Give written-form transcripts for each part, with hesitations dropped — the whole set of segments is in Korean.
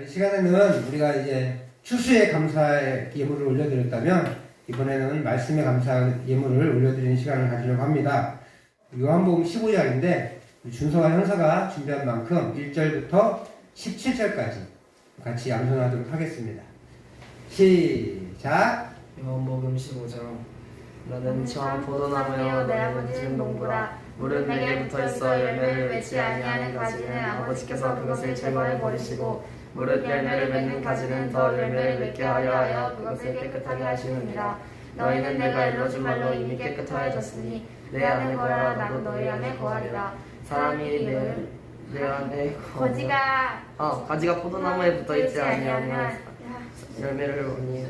이 시간에는 우리가 이제 추수의 감사의 예물을 올려드렸다면 이번에는 말씀의 감사 예물을 올려드리는 시간을 가지려고 합니다. 요한복음 15장인데 준서와 형사가 준비한 만큼 1절부터 17절까지 같이 양손하도록 하겠습니다. 시작! 요한복음 15장. 너는 처음 포도나무여 내 아버지는 농부라. 물은 내게 붙어있어 열매를 맺지 아니하는 가지는 아버지께서 그것을 제거해 버리시고 무릇 열매를 맺는 가지는 더 열매를 맺게 하여 그것을 깨끗하게 하시느니라. 너희는 내가 일러준 말로 이미 깨끗하여졌으니 내 안에 거하라. 나도 너희 안에 거하리라. 사람이 내 안에 가지가 포도나무에 붙어있지 아니하면 열매를 얻니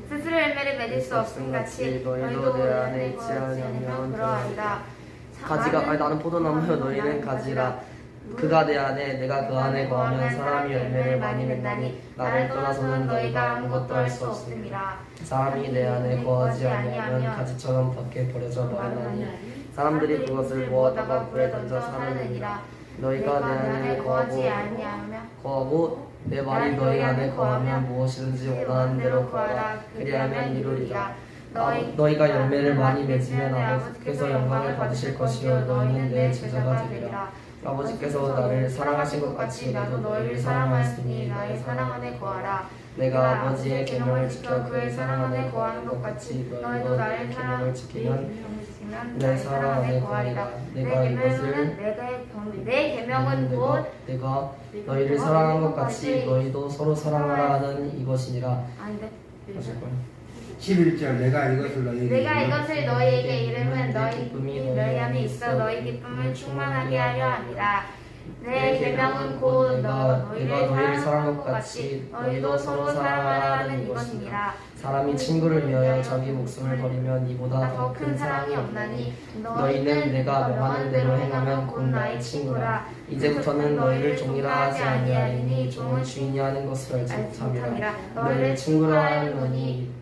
스스로 열매를 맺을 수 없음 같이 너희도 내 안에 있지 않으면 그러하리라. 나는 포도나무여 너희는 가지라. 그가 내 안에 내가 그 안에 거하면 사람이 열매를 많이 맺나니 나를 떠나서는 너희가 아무것도 할 수 없음이라. 사람이 내 안에 거하지 아니하면 가지처럼 밖에 버려져 마르나니 사람들이 그것을 모아다가 불에 던져 사느니라. 너희가 내 안에 거하고 내 말이 너희 안에 거하면 무엇이든지 원하는 대로 구하라. 그리하면 이루리라. 너희가 열매를 많이 맺으면 아버지께서 영광을 받으실 것이요 너희는 내 제자가 되리라. 아버지께서 나를 사랑하신 것 같이 나도 너희를 사랑하였으니 나의 사랑 안에 거하라. 내가 아버지의 계명을 지켜 그의 사랑 안에 거하는 것 같이 너희도 나의 계명을 지키면 내 사랑 안에 거하리라. 내 계명은 곧 내가 너희를 사랑한 것 같이 너희도 서로 사랑하라 하는 이것이니라. 11절 내가 이것을 너희에게 이름은 너희 기쁨이 너희 안에 있어 너희 기쁨을 충만하게 하려 함이라. 내 계명은 곧 너희를 사랑한 것 같이 너희도 서로 사랑하라 하는 이것이니라. 사람이 친구를 위하여 자기 목숨을 버리면 이보다 더 큰 사랑이 없나니 너희는 내가 명하는 대로 행하면 곧 나의 친구라. 이제부터는 너희를 종이라 하지 아니하리니 종은 주인이 하는 것을 알지 못함이라. 너희를 친구라 하노니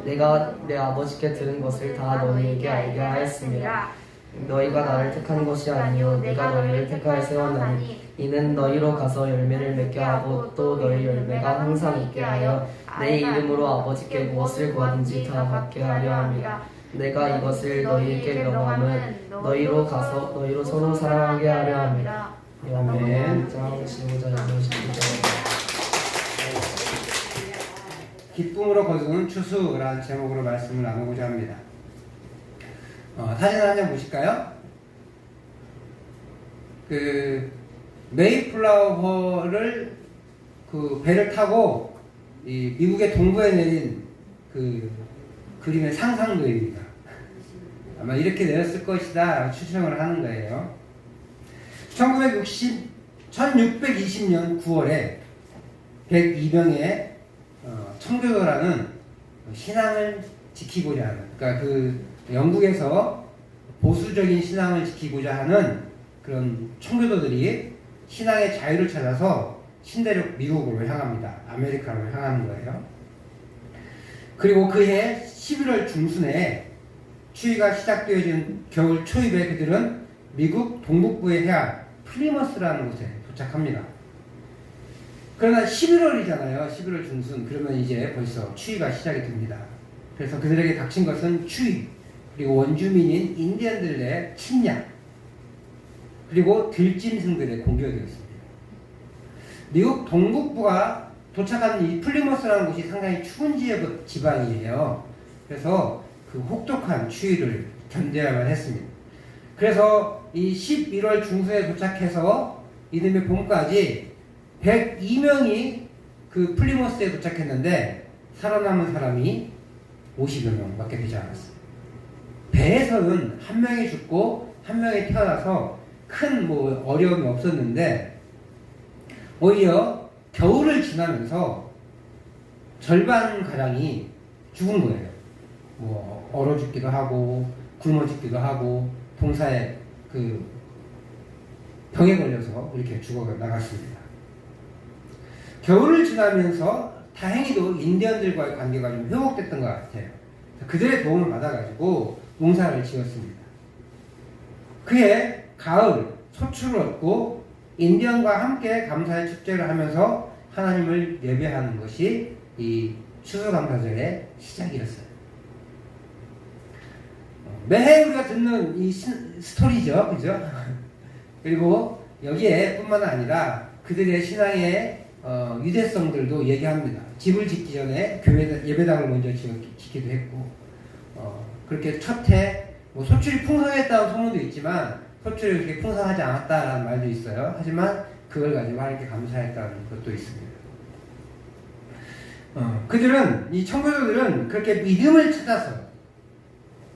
내가 내 아버지께 들은 것을 다 너희에게 알게 하였습니다. 너희가 나를 택한 것이 아니요 내가 너희를 택하여 세웠나니 이는 너희로 가서 열매를 맺게 하고 또 너희 열매가 항상 있게 하여 내 이름으로 아버지께 무엇을 구하든지 다 받게 하려 함이라. 내가 이것을 너희에게 명함은 너희로 가서 너희로 서로 사랑하게 하려 함이라. 아멘. 15장 17절. 기쁨으로 거두는 추수라는 제목으로 말씀을 나누고자 합니다. 사진 한 장 보실까요? 메이플라워를 배를 타고 미국의 동부에 내린 그림의 상상도입니다. 아마 이렇게 내렸을 것이다 추정을 하는 거예요. 1620년 9월에 102명의 청교도라는 신앙을 지키고자 하는, 그러니까 영국에서 보수적인 신앙을 지키고자 하는 그런 청교도들이 신앙의 자유를 찾아서 신대륙 미국으로 향합니다. 아메리카로 향하는 거예요. 그리고 그해 11월 중순에 추위가 시작되어진 겨울 초입에 그들은 미국 동북부의 해안 플리머스라는 곳에 도착합니다. 그러나 11월이잖아요. 11월 중순. 그러면 이제 벌써 추위가 시작이 됩니다. 그래서 그들에게 닥친 것은 추위, 그리고 원주민인 인디언들의 침략, 그리고 들짐승들의 공격이었습니다. 미국 동북부가 도착한 이 플리머스라는 곳이 상당히 추운 지방이에요. 그래서 그 혹독한 추위를 견뎌야만 했습니다. 그래서 이 11월 중순에 도착해서 이듬해 봄까지 102명이 그 플리머스에 도착했는데 살아남은 사람이 50여 명밖에 되지 않았어요. 배에서는 한 명이 죽고 한 명이 태어나서 큰 어려움이 없었는데 오히려 겨울을 지나면서 절반가량이 죽은 거예요. 얼어 죽기도 하고 굶어 죽기도 하고 동사에 병에 걸려서 이렇게 죽어 나갔습니다. 겨울을 지나면서 다행히도 인디언들과의 관계가 좀 회복됐던 것 같아요. 그들의 도움을 받아가지고 농사를 지었습니다. 그해 가을 소출을 얻고 인디언과 함께 감사의 축제를 하면서 하나님을 예배하는 것이 이 추수감사절의 시작이었어요. 매해 우리가 듣는 이 스토리죠, 그죠? 그리고 여기에 뿐만 아니라 그들의 신앙의 유대성들도 얘기합니다. 집을 짓기 전에 예배당을 먼저 짓기도 했고, 그렇게 첫해 뭐 소출이 풍성했다는 소문도 있지만 소출이 그렇게 풍성하지 않았다라는 말도 있어요. 하지만 그걸 가지고 하나님께 감사했다는 것도 있습니다. 그들은, 이 청교도들은 그렇게 믿음을 찾아서,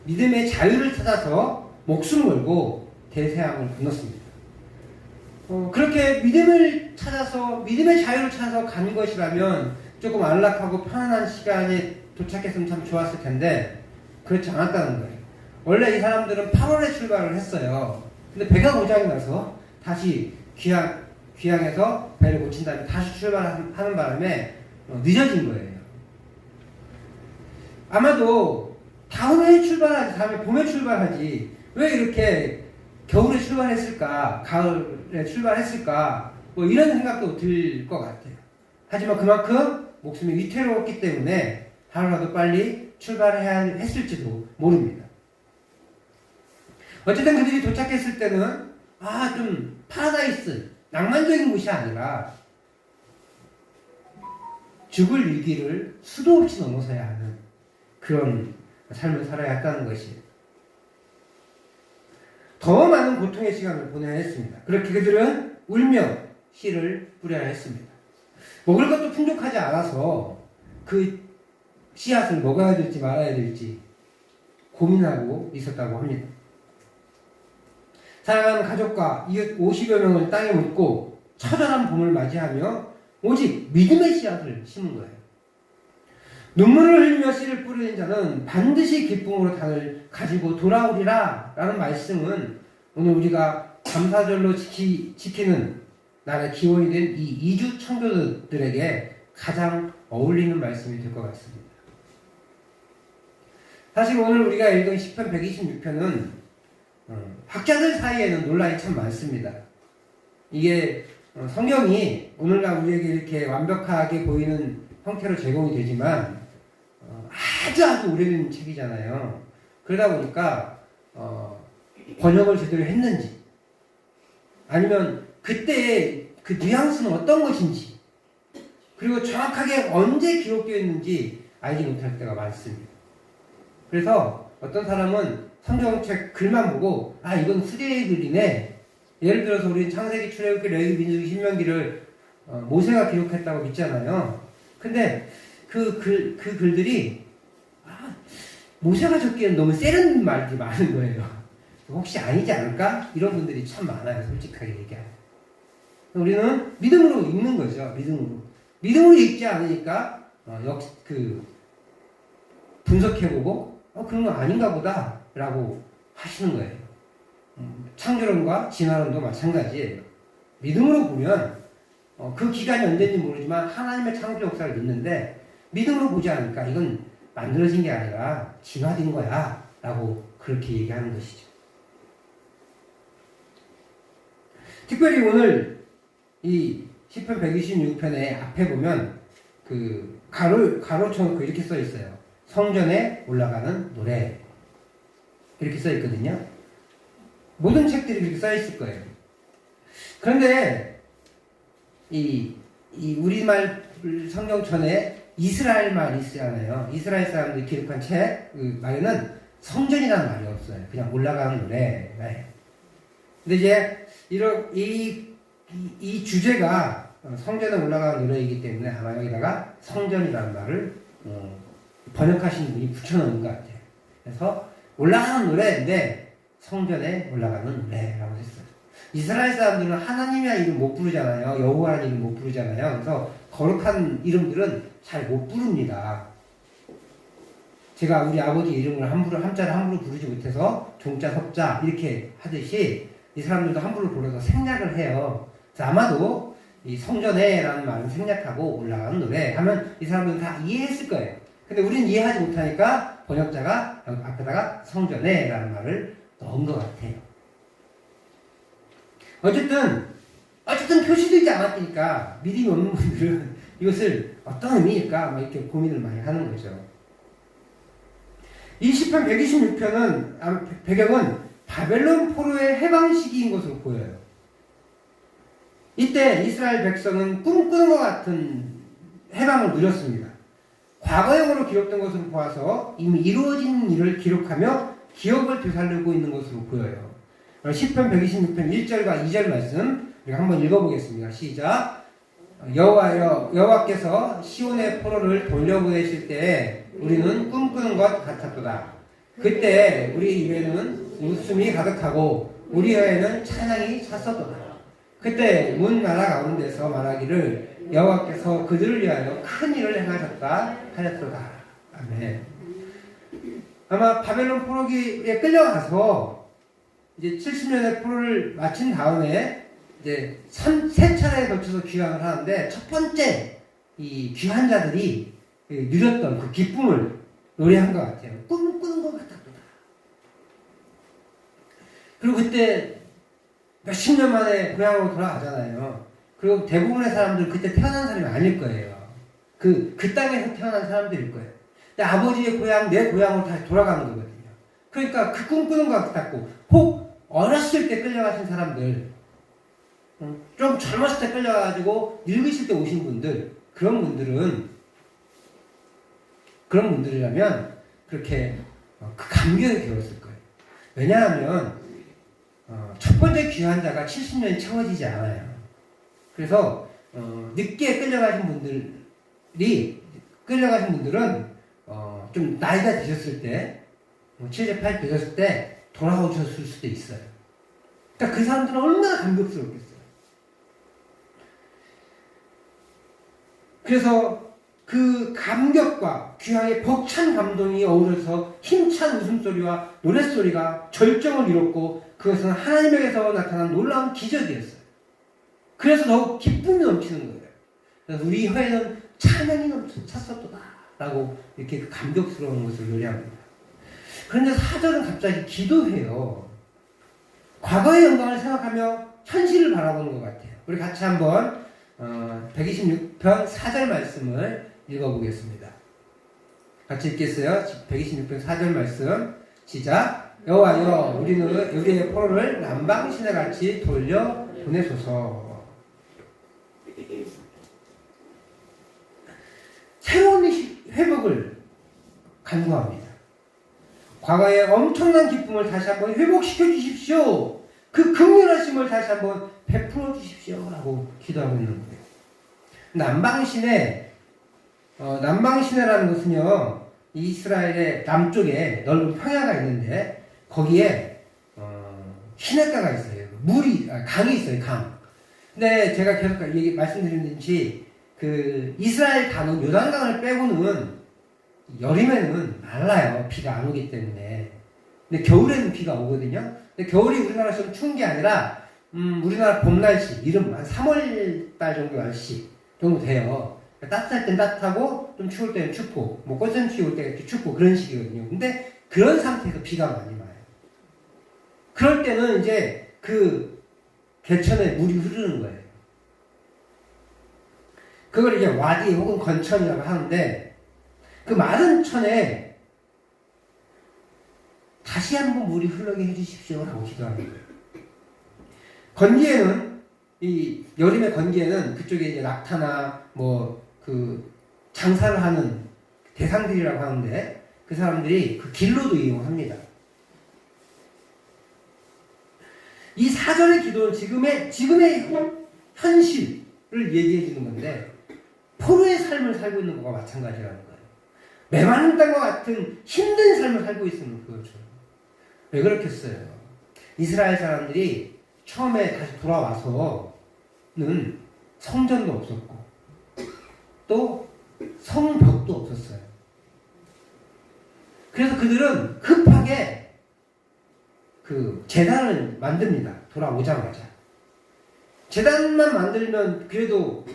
믿음의 자유를 찾아서 목숨을 걸고 대서양을 건넜습니다. 그렇게 믿음을 찾아서, 믿음의 자유를 찾아서 간 것이라면 조금 안락하고 편안한 시간에 도착했으면 참 좋았을 텐데, 그렇지 않았다는 거예요. 원래 이 사람들은 8월에 출발을 했어요. 근데 배가 고장이 나서 다시 귀향해서 배를 고친 다음에 다시 출발하는 바람에 늦어진 거예요. 아마도 다음에 출발하지, 다음에 봄에 출발하지, 왜 이렇게 겨울에 출발했을까, 가을에 출발했을까, 뭐 이런 생각도 들 것 같아요. 하지만 그만큼 목숨이 위태로웠기 때문에 하루라도 빨리 출발해야 했을지도 모릅니다. 어쨌든 그들이 도착했을 때는 좀 파라다이스, 낭만적인 곳이 아니라 죽을 위기를 수도 없이 넘어서야 하는 그런 삶을 살아야 했다는 것이에요. 더 많은 고통의 시간을 보내야 했습니다. 그렇게 그들은 울며 씨를 뿌려야 했습니다. 먹을 것도 풍족하지 않아서 그 씨앗을 먹어야 될지 말아야 될지 고민하고 있었다고 합니다. 사랑하는 가족과 이웃 50여 명을 땅에 묻고 처절한 봄을 맞이하며 오직 믿음의 씨앗을 심은 거예요. 눈물을 흘리며 씨를 뿌리는 자는 반드시 기쁨으로 단을 가지고 돌아오리라 라는 말씀은 오늘 우리가 감사절로 지키는 날의 기원이 된 이 2주 청교도들에게 가장 어울리는 말씀이 될 것 같습니다. 사실 오늘 우리가 읽은 시편 126편은 학자들 사이에는 논란이 참 많습니다. 이게 성경이 오늘날 우리에게 이렇게 완벽하게 보이는 형태로 제공이 되지만 아주 오래된 책이잖아요. 그러다 보니까 번역을 제대로 했는지 아니면 그때의 그 뉘앙스는 어떤 것인지 그리고 정확하게 언제 기록되어 있는지 알지 못할 때가 많습니다. 그래서 어떤 사람은 성경책 글만 보고 이건 후대의 글이네. 예를 들어서 우리 창세기, 출애굽기, 레위기, 민수기, 신명기를 모세가 기록했다고 믿잖아요. 근데 그 글들이 모세가 적기에는 너무 세련 말이 많은 거예요. 혹시 아니지 않을까? 이런 분들이 참 많아요. 솔직하게 얘기하면. 우리는 믿음으로 읽는 거죠. 믿음으로 읽지 않으니까 분석해보고 그런 거 아닌가 보다 라고 하시는 거예요. 창조론과 진화론도 마찬가지예요. 믿음으로 보면 그 기간이 언제인지 모르지만 하나님의 창조 역사를 믿는데 믿음으로 보지 않으니까 이건 만들어진 게 아니라 진화된 거야 라고 그렇게 얘기하는 것이죠. 특별히 오늘 이 시편 126편의 앞에 보면 가로쳐놓고 이렇게 써 있어요. 성전에 올라가는 노래 이렇게 써 있거든요. 모든 책들이 이렇게 써 있을 거예요. 그런데 이 우리말 성경전에 이스라엘 말이 있잖아요. 이스라엘 사람들이 기록한 책 말에는 성전이라는 말이 없어요. 그냥 올라가는 노래. 근데 이제 이 주제가 성전에 올라가는 노래이기 때문에 아마 여기다가 성전이라는 말을 번역하신 분이 붙여놓은 것 같아요. 그래서 올라가는 노래인데 성전에 올라가는 노래라고 했어요. 이스라엘 사람들은 하나님이라는 이름 못 부르잖아요. 여호와라는 이름 못 부르잖아요. 그래서 거룩한 이름들은 잘 못 부릅니다. 제가 우리 아버지 이름을 한자를 함부로 부르지 못해서 종자, 석자 이렇게 하듯이 이 사람들도 함부로 불러서 생략을 해요. 그래서 아마도 이 성전에라는 말은 생략하고 올라가는 노래 하면 이 사람들은 다 이해했을 거예요. 근데 우리는 이해하지 못하니까 번역자가 앞에다가 성전에라는 말을 넣은 것 같아요. 어쨌든 표시되지 않았으니까 믿음이 없는 분들은 이것을 어떤 의미일까? 막 이렇게 고민을 많이 하는 거죠. 이 시편 126편은 배경은 바벨론 포로의 해방 시기인 것으로 보여요. 이때 이스라엘 백성은 꿈꾸는 것 같은 해방을 누렸습니다. 과거형으로 기록된 것으로 보아서 이미 이루어진 일을 기록하며 기억을 되살리고 있는 것으로 보여요. 시편 126편 1절과 2절 말씀 우리가 한번 읽어보겠습니다. 시작. 여호와께서 시온의 포로를 돌려보내실 때에 우리는 꿈꾸는 것 같았도다. 그때 우리 입에는 웃음이 가득하고 우리 혀에는 찬양이 찼었도다. 그때 문 나라 가운데서 말하기를 여호와께서 그들을 위하여 큰 일을 행하셨다 하였도다. 아멘. 아마 바벨론 포로기에 끌려가서 이제 70년의 포로를 마친 다음에 이제 세 차례에 걸쳐서 귀환을 하는데 첫 번째 이 귀환자들이 누렸던 그 기쁨을 노래한 것 같아요. 꿈꾸는 것 같았다. 그리고 그때 몇십 년 만에 고향으로 돌아가잖아요. 그리고 대부분의 사람들 그때 태어난 사람이 아닐 거예요. 그 땅에서 태어난 사람들일 거예요. 근데 아버지의 고향, 내 고향으로 다시 돌아가는 거거든요. 그러니까 그 꿈꾸는 것 같았고, 혹 어렸을 때 끌려가신 사람들, 좀 젊었을 때 끌려가가지고 늙으실 때 오신 분들, 그런 분들이라면 그렇게 그 감격이 되었을 거예요. 왜냐하면 첫 번째 귀환자가 70년이 채워지지 않아요. 그래서 늦게 끌려가신 분들은 좀 나이가 드셨을 때 70, 80 되셨을 때 돌아오셨을 수도 있어요. 그러니까 그 사람들은 얼마나 감격스럽겠어요. 그래서 그 감격과 귀하의 벅찬 감동이 어우러서 힘찬 웃음소리와 노랫소리가 절정을 이뤘고 그것은 하나님에게서 나타난 놀라운 기적이었어요. 그래서 더욱 기쁨이 넘치는 거예요. 그래서 우리 혀에는 찬양이 찼었도다 라고 이렇게 그 감격스러운 것을 노래합니다. 그런데 4절은 갑자기 기도해요. 과거의 영광을 생각하며 현실을 바라보는 것 같아요. 우리 같이 한번 126편 4절 말씀을 읽어보겠습니다. 같이 읽겠어요. 126편 4절 말씀 시작. 여호와여 우리의 포로를 남방신에 같이 돌려 보내소서. 새로운 회복을 간구합니다. 과거의 엄청난 기쁨을 다시 한번 회복시켜 주십시오. 그 긍휼하심을 다시 한번 베풀어 주십시오 라고 기도하고 있는 거예요. 남방시내라는 것은요, 이스라엘의 남쪽에 넓은 평야가 있는데 거기에 시냇가가 있어요. 강이 있어요. 강. 근데 제가 계속 말씀드렸듯이 그 이스라엘 강은 요단강을 빼고는 여름에는 말라요. 비가 안 오기 때문에. 근데 겨울에는 비가 오거든요. 근데 겨울이 우리나라처럼 추운 게 아니라 우리나라 봄 날씨, 한 3월달 정도 날씨 정도 돼요. 따뜻할 땐 따뜻하고 좀 추울 때는 춥고 뭐 꽃샘추위 올 때가 춥고 그런 시기거든요. 근데 그런 상태에서 비가 많이 와요. 그럴 때는 이제 그 개천에 물이 흐르는 거예요. 그걸 이제 와디 혹은 건천이라고 하는데 그 마른 천에 다시 한번 물이 흐르게 해주십시오 라고 기도하는 거예요. 건기에는 이 여름의 건기에는 그쪽에 이제 낙타나 뭐 그 장사를 하는 대상들이라고 하는데 그 사람들이 그 길로도 이용합니다. 이 4절의 기도는 지금의 현실을 얘기해 주는 건데 포로의 삶을 살고 있는 것과 마찬가지라는 거예요. 메마른 땅과 같은 힘든 삶을 살고 있는 거죠. 왜 그렇겠어요? 이스라엘 사람들이 처음에 다시 돌아와서는 성전도 없었고 또 성벽도 없었어요. 그래서 그들은 급하게 그 제단을 만듭니다. 돌아오자마자. 제단만 만들면 그래도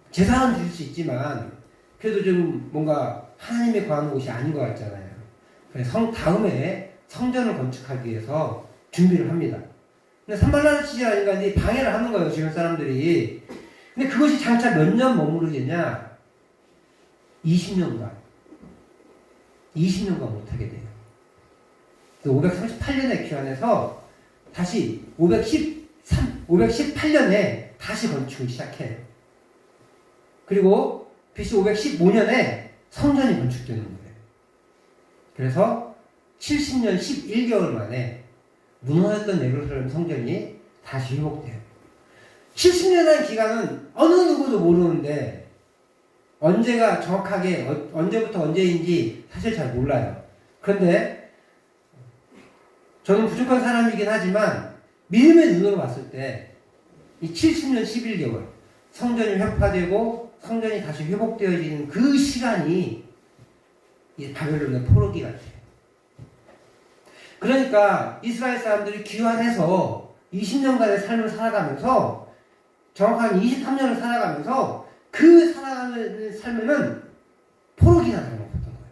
제사는 드릴 수 있지만 그래도 좀 뭔가 하나님의 거하는 곳이 아닌 것 같잖아요. 그래서 다음에 성전을 건축하기 위해서 준비를 합니다. 근데 산발라트 시절 아닌가 방해를 하는 거예요. 주변 사람들이. 근데 그것이 장차 몇 년 머무르겠냐? 20년간. 20년간 못하게 돼요. 538년에 귀환해서 다시 518년에 다시 건축을 시작해요. 그리고 BC 515년에 성전이 건축되는 거예요. 그래서 70년 11개월 만에 무너졌던 예루살렘 성전이 다시 회복돼요. 70년이라는 기간은 어느 누구도 모르는데 언제가 정확하게 언제부터 언제인지 사실 잘 몰라요. 그런데 저는 부족한 사람이긴 하지만 믿음의 눈으로 봤을 때 이 70년 11개월 성전이 회파되고 성전이 다시 회복되어지는 그 시간이 이 바벨론의 포로기 같아요. 그러니까 이스라엘 사람들이 귀환해서 20년간의 삶을 살아가면서 정확하게 23년을 살아가면서 그 살아가는 삶에는 포로기나 다름없었던 거예요.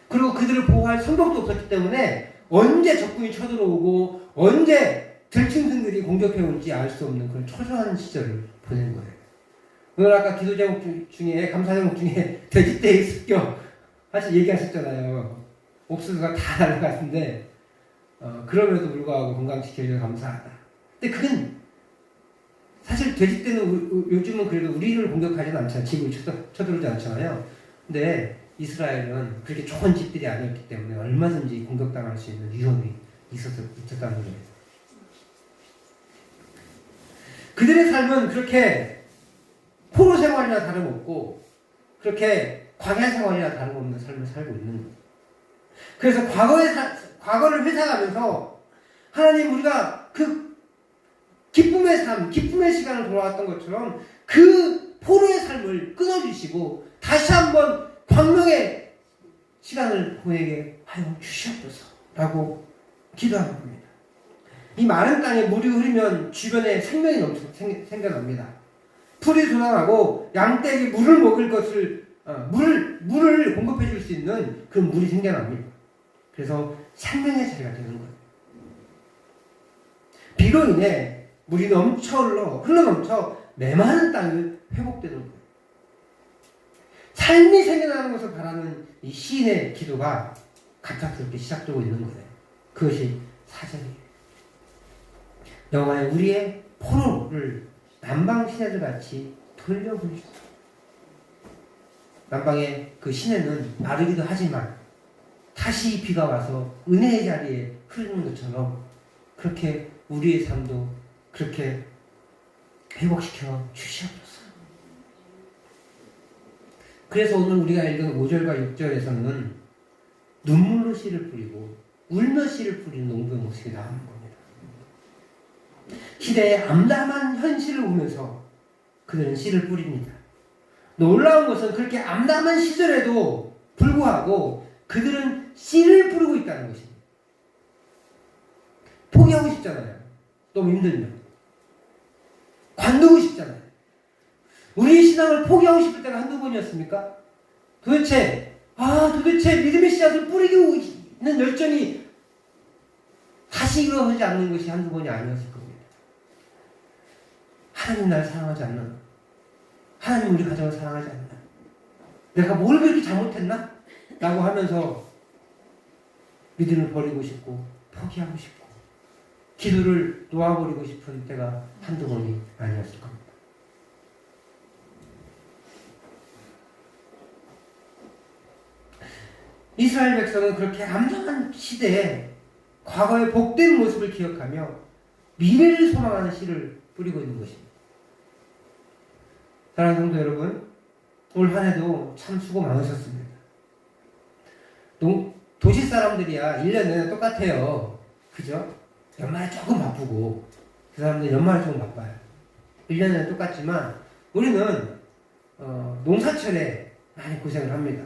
그리고 그들을 보호할 성벽도 없었기 때문에 언제 적군이 쳐들어오고 언제 들짐승들이 공격해올지 알 수 없는 그런 초조한 시절을 보낸 거예요. 오늘 아까 기도 제목 중에 감사 제목 중에 돼지떼의 습격 사실 얘기하셨잖아요. 옥수수가 다 날아갔는데 그럼에도 불구하고 건강 지켜줘서 감사하다. 근데 그건 사실 돼지떼는 요즘은 그래도 우리를 공격하지는 않잖아요. 집을 쳐들어오지 않잖아요. 근데 이스라엘은 그렇게 좋은 집들이 아니었기 때문에 얼마든지 공격당할 수 있는 위험이 있었다는 거예요. 그들의 삶은 그렇게 포로 생활이나 다름없고 그렇게 광야 생활이나 다름없는 삶을 살고 있는 거예요. 그래서 과거를 회상하면서 하나님 우리가 그 기쁨의 삶, 기쁨의 시간을 돌아왔던 것처럼 그 포로의 삶을 끊어주시고 다시 한번 광명의 시간을 보내게 하여 주시옵소서 라고 기도하는 겁니다. 이 마른 땅에 물이 흐르면 주변에 생명이 생겨납니다. 풀이 돋아나고 양떼에게 물을 먹을 것을 물을 공급해 줄 수 있는 그런 물이 생겨납니다. 그래서 생명의 자리가 되는 거예요. 비로 인해 물이 흘러넘쳐 메마른 땅이 회복되는 거예요. 삶이 생겨나는 것을 바라는 이 시인의 기도가 갑작스럽게 시작되고 있는 거예요. 그것이 사절이에요. 여호와여 우리의 포로를 남방 시내들 같이 돌려보내소서. 남방의 그 시내는 마르기도 하지만 다시 비가 와서 은혜의 자리에 흐르는 것처럼 그렇게 우리의 삶도 그렇게 회복시켜 주시옵소서. 그래서 오늘 우리가 읽은 5절과 6절에서는 눈물로 씨를 뿌리고 울며 씨를 뿌리는 농부의 모습이 나오는 겁니다. 시대의 암담한 현실을 보면서 그들은 씨를 뿌립니다. 놀라운 것은 그렇게 암담한 시절에도 불구하고 그들은 씨를 뿌리고 있다는 것입니다. 포기하고 싶잖아요. 너무 힘들면. 관두고 싶잖아요. 우리의 신앙을 포기하고 싶을 때가 한두 번이었습니까? 도대체 믿음의 씨앗을 뿌리고 있는 열정이 다시 일어나지 않는 것이 한두 번이 아니었을 겁니다. 하나님 나를 사랑하지 않나? 하나님 우리 가정을 사랑하지 않나? 내가 뭘 그렇게 잘못했나? 라고 하면서 믿음을 버리고 싶고 포기하고 싶고 기도를 놓아버리고 싶은 때가 한두 번이 아니었을 겁니다. 이스라엘 백성은 그렇게 암담한 시대에 과거의 복된 모습을 기억하며 미래를 소망하는 씨를 뿌리고 있는 것입니다. 사랑하는 성도 여러분, 올 한 해도 참 수고 많으셨습니다. 도시 사람들이야 1년은 똑같아요. 그죠? 연말에 조금 바쁘고 그 사람들 연말에 조금 바빠요. 1년은 똑같지만 우리는 농사철에 많이 고생을 합니다.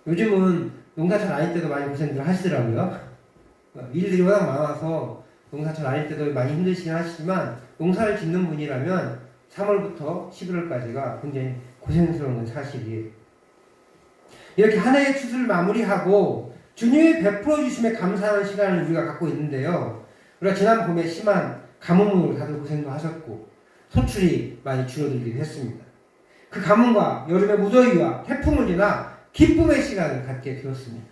요즘은 농사철 아닐 때도 많이 고생들 하시더라고요. 일들이 워낙 많아서 농사철 아닐 때도 많이 힘드시긴 하시지만 농사를 짓는 분이라면 3월부터 11월까지가 굉장히 고생스러운 건 사실이에요. 이렇게 한 해의 추수를 마무리하고 주님이 베풀어 주심에 감사하는 시간을 우리가 갖고 있는데요. 우리가 지난 봄에 심한 가뭄으로 다들 고생도 하셨고 소출이 많이 줄어들긴 했습니다. 그 가뭄과 여름의 무더위와 태풍을 지나 기쁨의 시간을 갖게 되었습니다.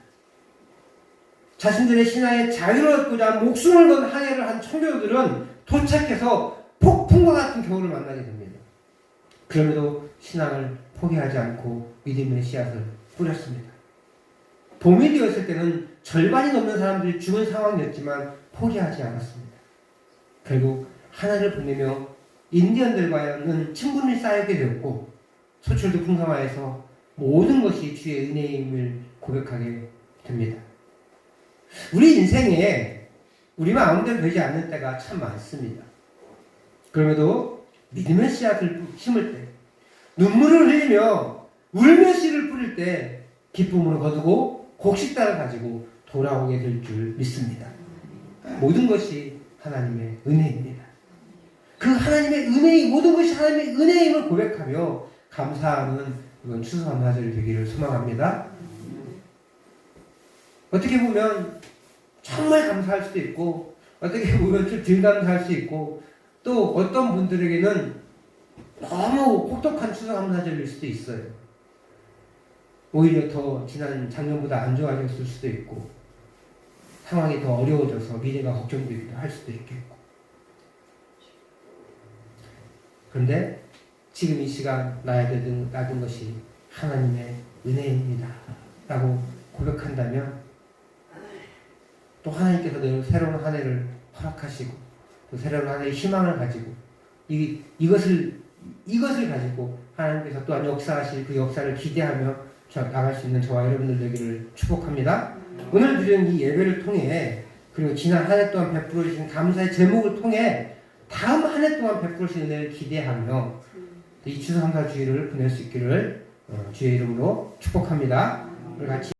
자신들의 신앙에 자유를 얻고자 목숨을 건 항해를 한 청교도들은 도착해서 폭풍과 같은 겨울을 만나게 됩니다. 그럼에도 신앙을 포기하지 않고 믿음의 씨앗을 뿌렸습니다. 봄이 되었을 때는 절반이 넘는 사람들이 죽은 상황이었지만 포기하지 않았습니다. 결국 하나를 보내며 인디언들과는 친분이 쌓이게 되었고 소출도 풍성하여서 모든 것이 주의 은혜임을 고백하게 됩니다. 우리 인생에 우리 마음대로 되지 않는 때가 참 많습니다. 그럼에도 믿음의 씨앗을 심을 때, 눈물을 흘리며 울며 씨를 뿌릴 때 기쁨으로 거두고 곡식단을 가지고 돌아오게 될 줄 믿습니다. 모든 것이 하나님의 은혜입니다. 그 하나님의 은혜이 모든 것이 하나님의 은혜임을 고백하며 감사하는 이번 추수감사절이 되기를 소망합니다. 어떻게 보면 정말 감사할 수도 있고 어떻게 보면 좀 덜 감사할 수 있고 또 어떤 분들에게는 너무 혹독한 추수감사절일 수도 있어요. 오히려 더 지난 작년보다 안 좋아졌을 수도 있고 상황이 더 어려워져서 미래가 걱정되기도 할 수도 있겠고 그런데 지금 이 시간 나에게 놔둔 것이 하나님의 은혜입니다 라고 고백한다면 또 하나님께서 늘 새로운 한 해를 허락하시고 또 새로운 한 해의 희망을 가지고 이것을 가지고 하나님께서 또한 역사하실 그 역사를 기대하며 나갈 수 있는 저와 여러분들 되기를 축복합니다. 오늘 드린 이 예배를 통해 그리고 지난 한 해 동안 베풀어 주신 감사의 제목을 통해 다음 한 해 동안 베풀어 주신 은혜를 기대하며 이 추수감사 주일을 보낼 수 있기를 주의 이름으로 축복합니다. 우리 같이